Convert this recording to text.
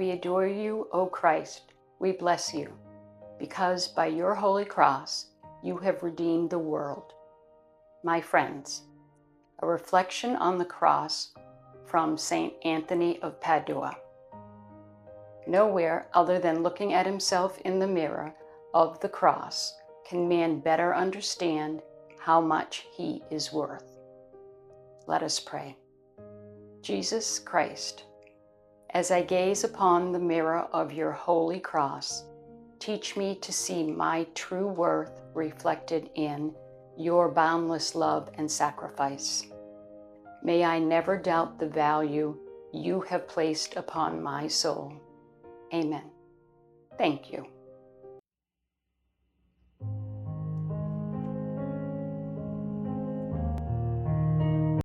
We adore you, O Christ. We bless you, because by your holy cross you have redeemed the world. My friends, a reflection on the cross from St. Anthony of Padua. Nowhere other than looking at himself in the mirror of the cross can man better understand how much he is worth. Let us pray. Jesus Christ, as I gaze upon the mirror of your holy cross, teach me to see my true worth reflected in your boundless love and sacrifice. May I never doubt the value you have placed upon my soul. Amen. Thank you.